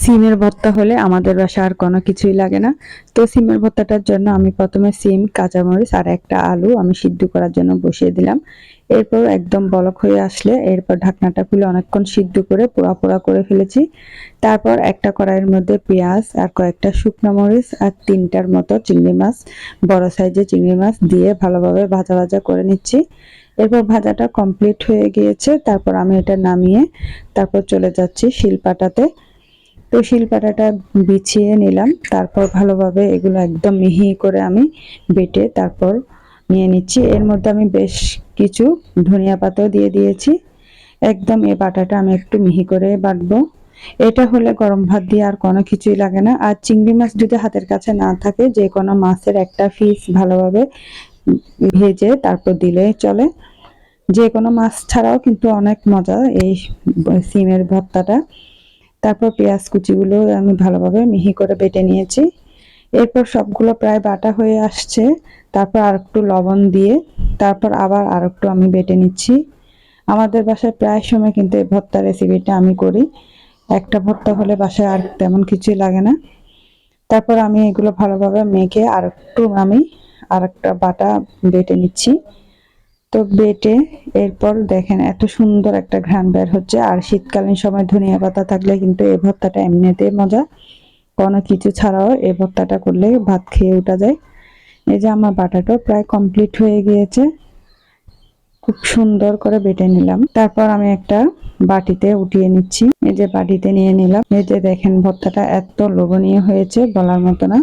সিমের ভর্তা হলে আমাদের বাসায় আর কোনো কিছুই লাগে না। তো সিমের ভর্তাটার জন্য আমি প্রথমে সিম, কাঁচামরিচ আর একটা আলু আমি সিদ্ধ করার জন্য বসিয়ে দিলাম। এরপর একদম বলক হয়ে আসলে এরপর ঢাকনাটা খুলে অনেকক্ষণ সিদ্ধ করে পোড়া পোড়া করে ফেলেছি। তারপর একটা কড়াইয়ের মধ্যে পেঁয়াজ আর কয়েকটা শুকনো মরিচ আর 3টার মতো চিংড়ি মাছ, বড় সাইজের চিংড়ি মাছ দিয়ে ভালোভাবে ভাজা ভাজা করে নিচ্ছি। এরপর ভাজাটা কমপ্লিট হয়ে গিয়েছে। তারপর আমি এটা নামিয়ে তারপর চলে যাচ্ছি শিলপাটাতে। তো শিলপাটাটা বিছিয়ে নিলাম। তারপর ভালোভাবে এগুলো একদম মিহি করে আমি বেটে তারপর নিয়ে নিচ্ছি। এর মধ্যে আমি বেশ কিছু ধনিয়া পাতাও দিয়ে দিয়েছি। একদম এই বাটাটা আমি একটু মিহি করে বাটবো। এটা হলে গরম ভাত দিয়ে আর কোনো কিছুই লাগে না। আর চিংড়ি মাছ যদি হাতের কাছে না থাকে, যে কোনো মাছের একটা পিস ভালোভাবে ভেজে তারপর দিলে চলে। যে কোনো মাছ ছাড়াও কিন্তু অনেক মজা এই সিমের ভর্তাটা। তারপর পেঁয়াজ কুচিগুলো আমি ভালোভাবে মিহি করে বেটে নিয়েছি। এরপর সবগুলো প্রায় বাটা হয়ে আসছে। তারপর আর একটু লবণ দিয়ে তারপর আবার আর একটু আমি বেটে নিচ্ছি। আমাদের বাসায় প্রায় সময় কিন্তু এই ভর্তা রেসিপিটা আমি করি। একটা ভর্তা হলে বাসায় আর তেমন কিছুই লাগে না। তারপর আমি এগুলো ভালোভাবে মেখে আর একটু আমি আর একটা বাটা বেটে নিচ্ছি। তো বেটে এরপর দেখেন এত সুন্দর একটা ঘ্রাণ বের হচ্ছে। আর শীতকালীন সময় ধনিয়া পাতা থাকলে কিন্তু এই ভর্তাটা এমনিতেই মজা, কোনো কিছু ছাড়াও এই ভর্তাটা করলে ভাত খেয়ে উঠা যায়। এই যে আমার বাটাটা প্রায় কমপ্লিট হয়ে গিয়েছে। খুব সুন্দর করে বেটে নিলাম। তারপর আমি একটা বাটিতে উঠিয়ে নিচ্ছি। এই যে বাটিতে নিয়ে নিলাম। এই যে দেখেন ভর্তাটা এত লোভনীয় হয়েছে বলার মতো না।